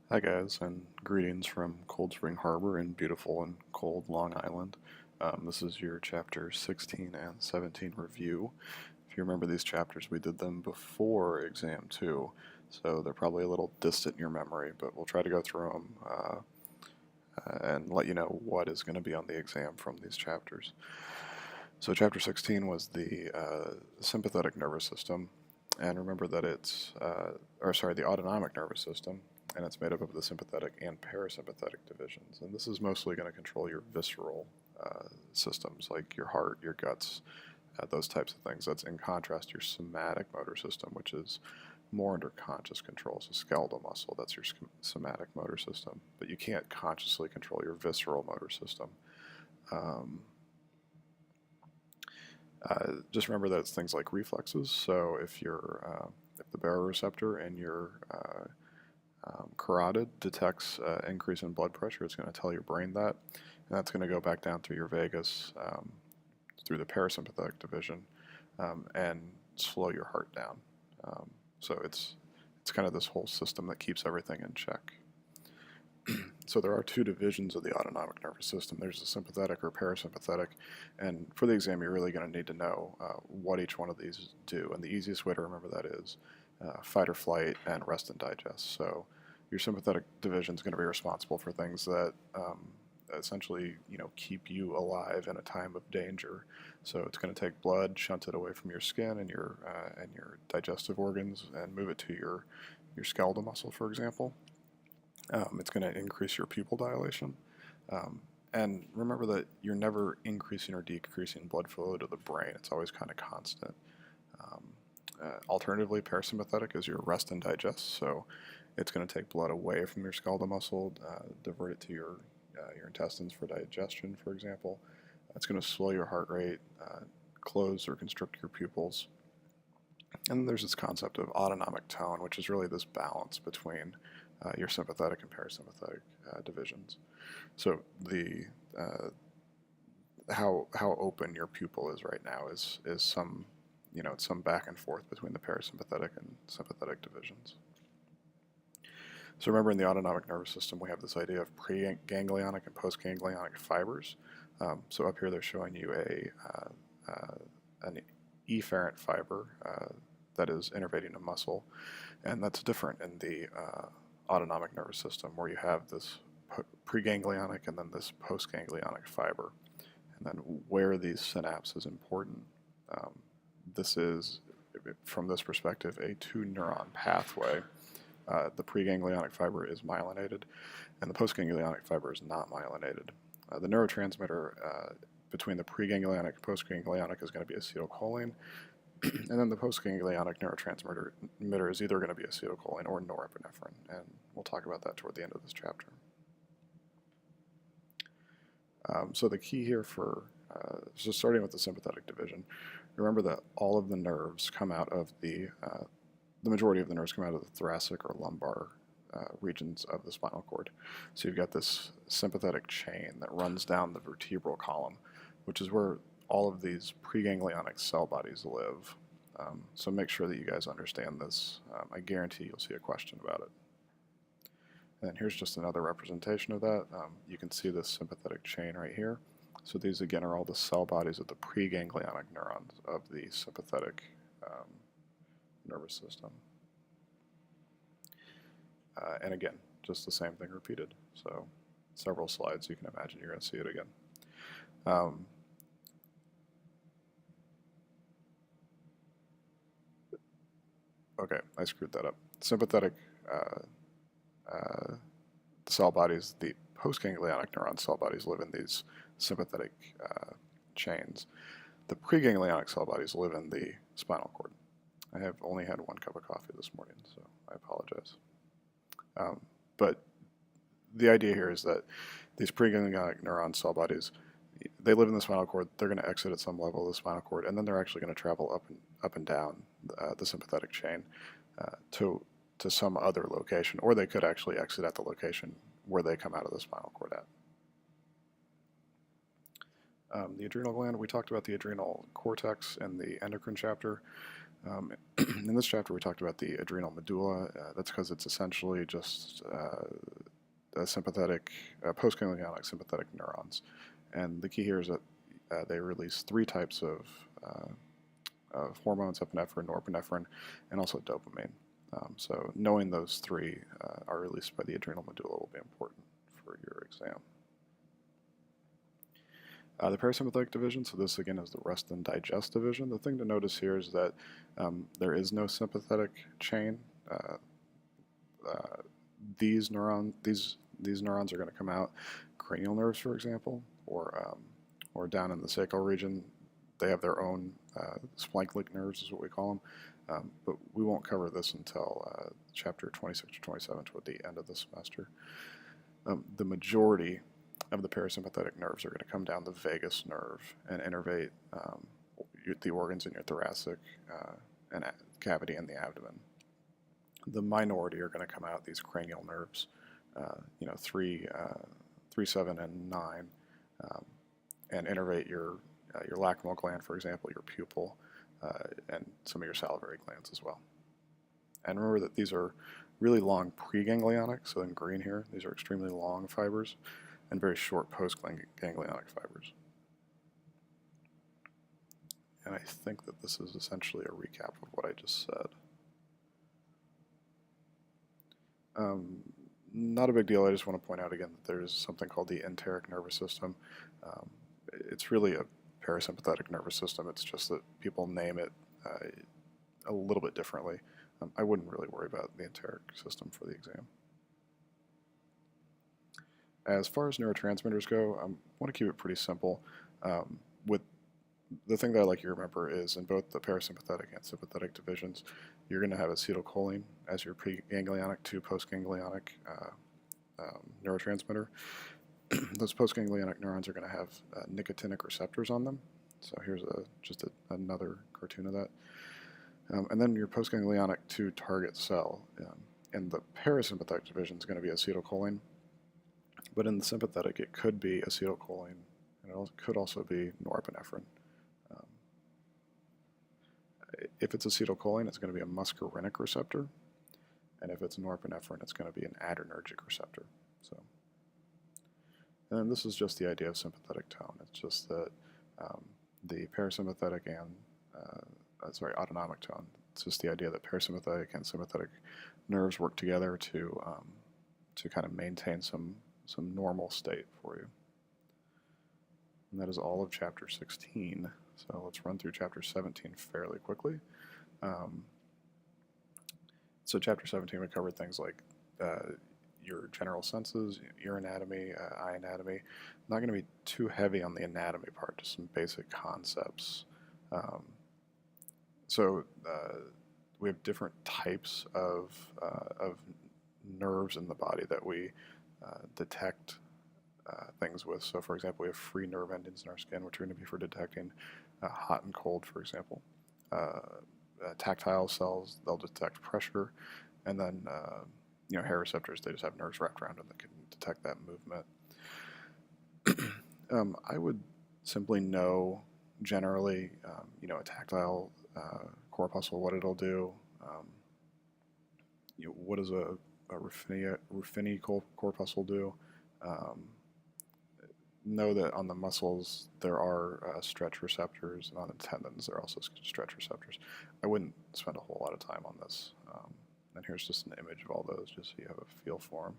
Hi guys, and greetings from Cold Spring Harbor in beautiful and cold Long Island. This is your chapter 16 and 17 review. If you remember these chapters, we did them before exam 2, so they're probably a little distant in your memory, but we'll try to go through them and let you know what is going to be on the exam from these chapters. So chapter 16 was the sympathetic nervous system, and remember that the autonomic nervous system, and it's made up of the sympathetic and parasympathetic divisions. And this is mostly going to control your visceral systems, like your heart, your guts, those types of things. That's in contrast to your somatic motor system, which is more under conscious control. So skeletal muscle, that's your somatic motor system. But you can't consciously control your visceral motor system. Um, just remember that it's things like reflexes. So if the baroreceptor in your carotid detects increase in blood pressure, it's going to tell your brain that, and that's going to go back down through your vagus, through the parasympathetic division, and slow your heart down. So it's kind of this whole system that keeps everything in check. So there are two divisions of the autonomic nervous system. There's the sympathetic or parasympathetic, and for the exam you're really going to need to know what each one of these do, and the easiest way to remember that is fight or flight and rest and digest. So your sympathetic division is going to be responsible for things that essentially keep you alive in a time of danger. So it's going to take blood, shunt it away from your skin and your digestive organs, and move it to your skeletal muscle, for example. It's going to increase your pupil dilation. And remember that you're never increasing or decreasing blood flow to the brain. It's always kind of constant. Alternatively, parasympathetic is your rest and digest. So it's going to take blood away from your skeletal muscle, divert it to your intestines for digestion, for example. It's going to slow your heart rate, close or constrict your pupils. And there's this concept of autonomic tone, which is really this balance between your sympathetic and parasympathetic divisions. So the how open your pupil is right now is some it's some back and forth between the parasympathetic and sympathetic divisions. So remember, in the autonomic nervous system, we have this idea of preganglionic and postganglionic fibers. So up here they're showing you an efferent fiber that is innervating a muscle, and that's different in the autonomic nervous system, where you have this preganglionic and then this postganglionic fiber. And then where these synapses is important. This is, from this perspective, a two-neuron pathway. The preganglionic fiber is myelinated, and the postganglionic fiber is not myelinated. The neurotransmitter between the preganglionic and postganglionic is going to be acetylcholine, and then the postganglionic neurotransmitter is either going to be acetylcholine or norepinephrine, and we'll talk about that toward the end of this chapter. So the key here so starting with the sympathetic division, remember that all of the nerves come out of the majority of the nerves come out of the thoracic or lumbar regions of the spinal cord. So you've got this sympathetic chain that runs down the vertebral column, which is where all of these preganglionic cell bodies live. So make sure that you guys understand this. I guarantee you'll see a question about it. And here's just another representation of that. You can see this sympathetic chain right here. So these again are all the cell bodies of the preganglionic neurons of the sympathetic nervous system. And again, just the same thing repeated. So several slides, you can imagine you're going to see it again. Okay, I screwed that up. Sympathetic cell bodies, the postganglionic neuron cell bodies live in these sympathetic chains. The preganglionic cell bodies live in the spinal cord. I have only had one cup of coffee this morning, so I apologize. But the idea here is that these preganglionic neuron cell bodies, they live in the spinal cord. They're going to exit at some level of the spinal cord, and then they're actually going to travel up and down the sympathetic chain to some other location, or they could actually exit at the location where they come out of the spinal cord at. The adrenal gland, we talked about the adrenal cortex in the endocrine chapter. In this chapter, we talked about the adrenal medulla. That's because it's essentially just a sympathetic, postganglionic sympathetic neurons. And the key here is that they release three types of hormones: epinephrine, norepinephrine, and also dopamine. So knowing those three are released by the adrenal medulla will be important for your exam. The parasympathetic division, so this again is the rest and digest division. The thing to notice here is that there is no sympathetic chain. These neurons are going to come out. Cranial nerves, for example, or down in the sacral region, they have their own splanchnic nerves, is what we call them. But we won't cover this until chapter 26 or 27, toward the end of the semester. The majority of the parasympathetic nerves are going to come down the vagus nerve and innervate the organs in your thoracic and cavity and the abdomen. The minority are going to come out these cranial nerves, 3, 7, and 9, and innervate your lacrimal gland, for example, your pupil, and some of your salivary glands as well. And remember that these are really long preganglionic, so in green here, these are extremely long fibers, and very short postganglionic fibers. And I think that this is essentially a recap of what I just said. Not a big deal. I just want to point out again that there's something called the enteric nervous system. It's really a parasympathetic nervous system. It's just that people name it a little bit differently. I wouldn't really worry about the enteric system for the exam. As far as neurotransmitters go, I want to keep it pretty simple. With the thing that I like you to remember is in both the parasympathetic and sympathetic divisions, you're going to have acetylcholine as your preganglionic to postganglionic neurotransmitter. Those postganglionic neurons are going to have nicotinic receptors on them. So here's another cartoon of that. And then your postganglionic to target cell. In the parasympathetic division is going to be acetylcholine. But in the sympathetic, it could be acetylcholine, and it could also be norepinephrine. If it's acetylcholine, it's going to be a muscarinic receptor, and if it's norepinephrine, it's going to be an adrenergic receptor. And then this is just the idea of sympathetic tone. It's just that the parasympathetic and autonomic tone. It's just the idea that parasympathetic and sympathetic nerves work together to kind of maintain some normal state for you. And that is all of chapter 16. So let's run through chapter 17 fairly quickly. So chapter 17, we covered things like your general senses, ear anatomy, eye anatomy. I'm not going to be too heavy on the anatomy part, just some basic concepts. We have different types of nerves in the body that we detect things with. So for example, we have free nerve endings in our skin, which are going to be for detecting hot and cold, for example. Tactile cells, they'll detect pressure, and then hair receptors, they just have nerves wrapped around them that can detect that movement. I would simply know generally, a tactile corpuscle, what it'll do. What does a Ruffini corpuscle do? Know that on the muscles there are stretch receptors, and on the tendons there are also stretch receptors. I wouldn't spend a whole lot of time on this. And here's just an image of all those, just so you have a feel for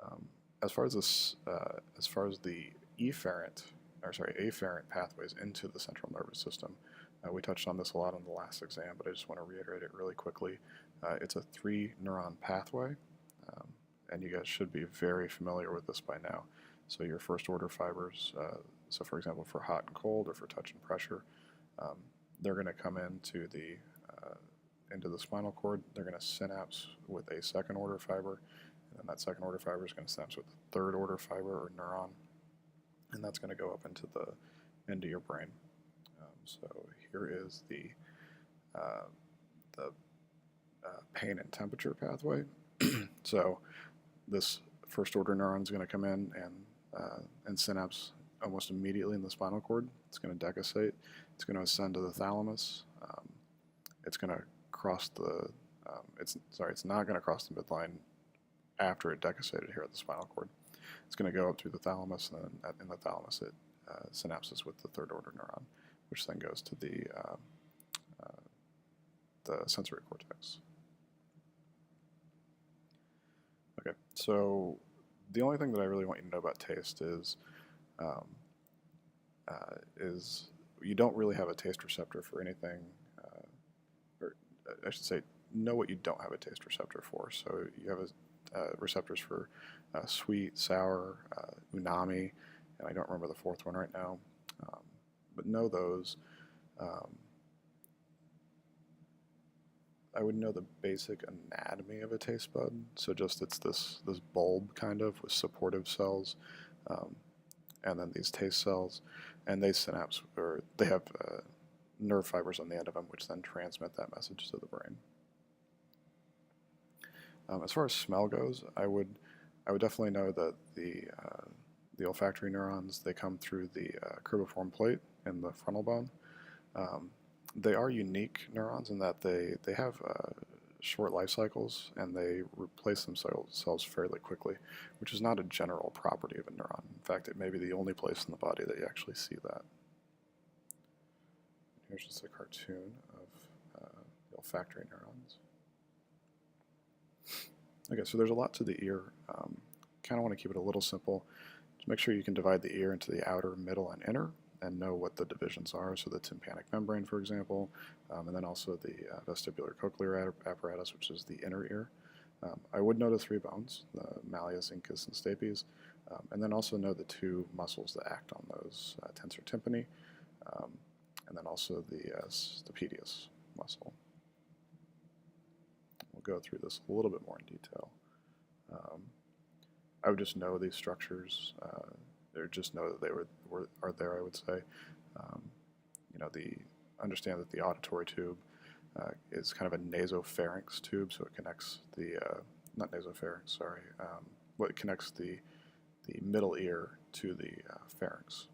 them. As far as the afferent pathways into the central nervous system, we touched on this a lot on the last exam, but I just want to reiterate it really quickly. It's a 3-neuron pathway, and you guys should be very familiar with this by now. So your first order fibers, so for example, for hot and cold or for touch and pressure, they're going to come into the spinal cord. They're going to synapse with a second order fiber, and then that second order fiber is going to synapse with a third order fiber or neuron, and that's going to go up into your brain. So here is the pain and temperature pathway. So this first order neuron is going to come in and synapse almost immediately in the spinal cord. It's going to decussate. It's going to ascend to the thalamus. it's going to cross the it's not going to cross the midline after it decussated here at the spinal cord. It's going to go up through the thalamus, and then in the thalamus it synapses with the third order neuron, which then goes to the sensory cortex. Okay, so the only thing that I really want you to know about taste is you don't really have a taste receptor for anything, or I should say, know what you don't have a taste receptor for. So you have receptors for sweet, sour, umami, and I don't remember the fourth one right now, but know those. I would know the basic anatomy of a taste bud. So just it's this bulb kind of with supportive cells, and then these taste cells, and they synapse, or they have nerve fibers on the end of them, which then transmit that message to the brain. As far as smell goes, I would definitely know that the olfactory neurons, they come through the cribriform plate in the frontal bone. They are unique neurons in that they have short life cycles, and they replace themselves fairly quickly, which is not a general property of a neuron. In fact, it may be the only place in the body that you actually see that. Here's just a cartoon of the olfactory neurons. Okay, so there's a lot to the ear. Kind of want to keep it a little simple. Just make sure you can divide the ear into the outer, middle, and inner, and know what the divisions are. So the tympanic membrane, for example, and then also the vestibular cochlear apparatus, which is the inner ear. I would know the three bones, the malleus, incus, and stapes, and then also know the two muscles that act on those, tensor tympani, and then also the stapedius muscle. We'll go through this a little bit more in detail. I would just know these structures, or just know that they are there, I would say. Understand that the auditory tube is kind of a nasopharynx tube, so it connects the, not nasopharynx, sorry, it connects the middle ear to the pharynx.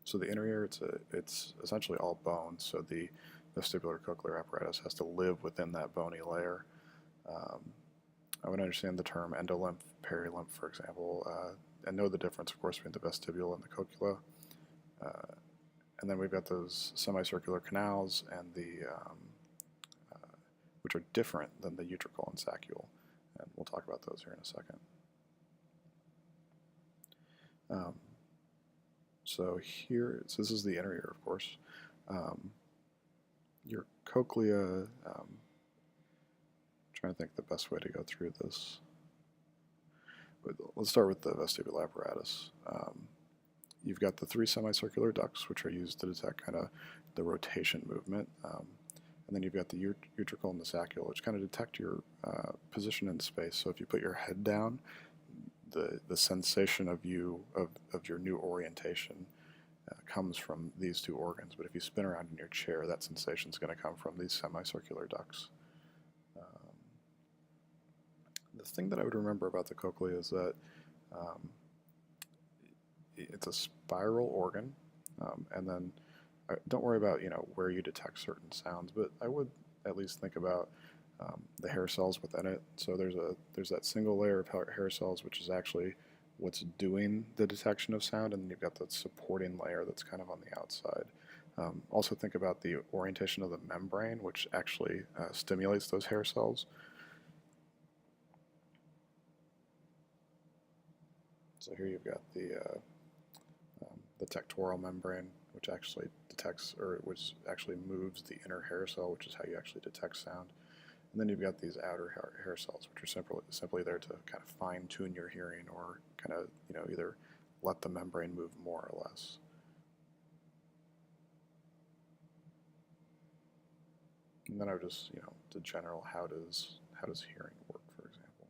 So the inner ear, it's essentially all bone, so the vestibular cochlear apparatus has to live within that bony layer. I would understand the term endolymph, perilymph, for example, and know the difference, of course, between the vestibule and the cochlea. And then we've got those semicircular canals, and which are different than the utricle and saccule, and we'll talk about those here in a second. So this is the inner ear, of course. Your cochlea, trying to think the best way to go through this. But let's start with the vestibular apparatus. You've got the three semicircular ducts, which are used to detect kind of the rotation movement. And then you've got the utricle and the saccule, which kind of detect your position in space. So if you put your head down, the sensation of your new orientation comes from these two organs. But if you spin around in your chair, that sensation is going to come from these semicircular ducts. The thing that I would remember about the cochlea is that it's a spiral organ, and then don't worry about where you detect certain sounds, but I would at least think about the hair cells within it. So there's that single layer of hair cells, which is actually what's doing the detection of sound, and then you've got the supporting layer that's kind of on the outside. Also think about the orientation of the membrane, which actually stimulates those hair cells. So here you've got the tectoral membrane, which actually detects, or which actually moves the inner hair cell, which is how you actually detect sound. And then you've got these outer hair cells, which are simply there to kind of fine-tune your hearing, or kind of either let the membrane move more or less. And then I would just the general how does hearing work, for example.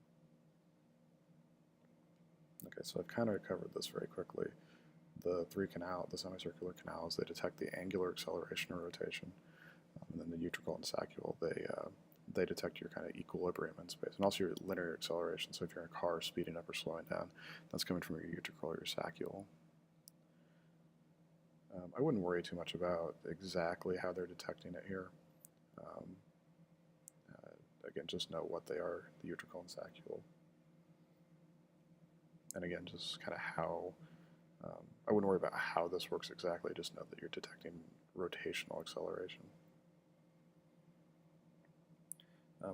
Okay, so I've kind of covered this very quickly. The semicircular canals, they detect the angular acceleration or rotation, and then the utricle and saccule, they detect your kind of equilibrium in space, and also your linear acceleration. So if you're in a car speeding up or slowing down, that's coming from your utricle or your saccule. I wouldn't worry too much about exactly how they're detecting it here. Um, again, just know what they are, the utricle and saccule. And again, just kind of how, I wouldn't worry about how this works exactly, just know that you're detecting rotational acceleration.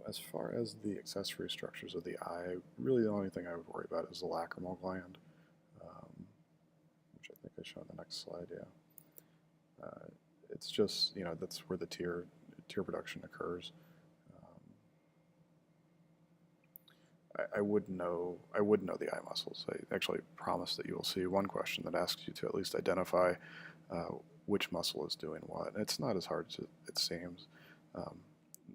As far as the accessory structures of the eye, really the only thing I would worry about is the lacrimal gland, which I think I show on the next slide, yeah. It's just, that's where the tear production occurs. I would know the eye muscles. I actually promise that you will see one question that asks you to at least identify which muscle is doing what. And it's not as hard as it seems.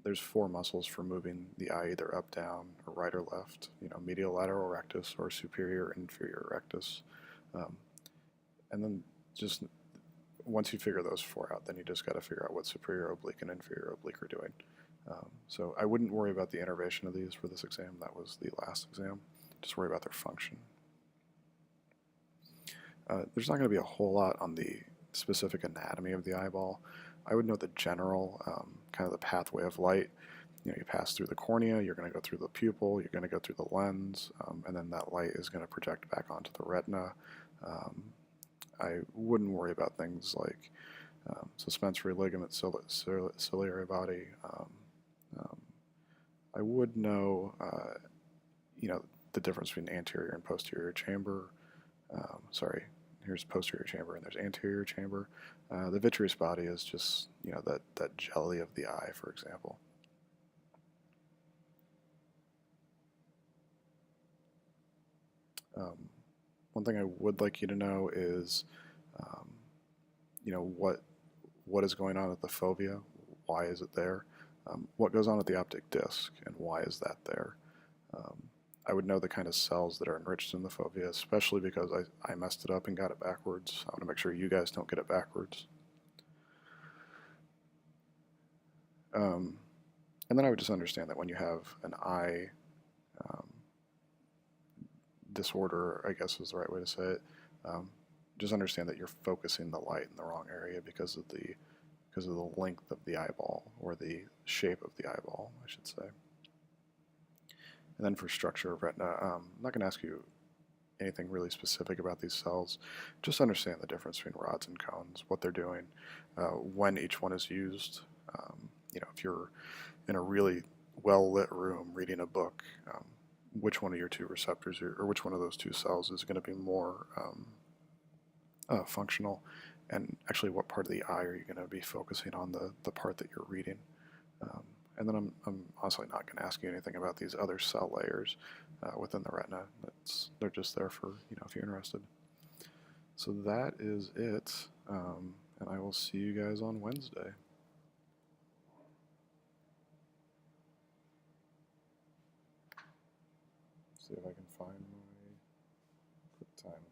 There's 4 muscles for moving the eye either up, down, or right or left. Medial lateral rectus or superior inferior rectus. And then just once you figure those 4 out, then you just got to figure out what superior oblique and inferior oblique are doing. So I wouldn't worry about the innervation of these for this exam. That was the last exam. Just worry about their function. There's not going to be a whole lot on the specific anatomy of the eyeball. I would know the general, kind of the pathway of light. You pass through the cornea, you're going to go through the pupil, you're going to go through the lens, and then that light is going to project back onto the retina. I wouldn't worry about things like suspensory ligament, ciliary body. I would know, the difference between anterior and posterior chamber. Sorry, here's posterior chamber and there's anterior chamber. The vitreous body is just, that jelly of the eye, for example. One thing I would like you to know is, what is going on at the fovea? Why is it there? What goes on at the optic disc, and why is that there? I would know the kind of cells that are enriched in the fovea, especially because I messed it up and got it backwards. I want to make sure you guys don't get it backwards. And then I would just understand that when you have an eye disorder, I guess is the right way to say it, just understand that you're focusing the light in the wrong area because of the length of the eyeball, or the shape of the eyeball, I should say. And then for structure of retina, I'm not going to ask you anything really specific about these cells. Just understand the difference between rods and cones, what they're doing, when each one is used. If you're in a really well-lit room reading a book, which one of your 2 receptors, or which one of those 2 cells is going to be more functional, and actually what part of the eye are you going to be focusing on, the part that you're reading. And then I'm honestly not going to ask you anything about these other cell layers within the retina. They're just there for, if you're interested. So that is it, and I will see you guys on Wednesday. See if I can find my quick time.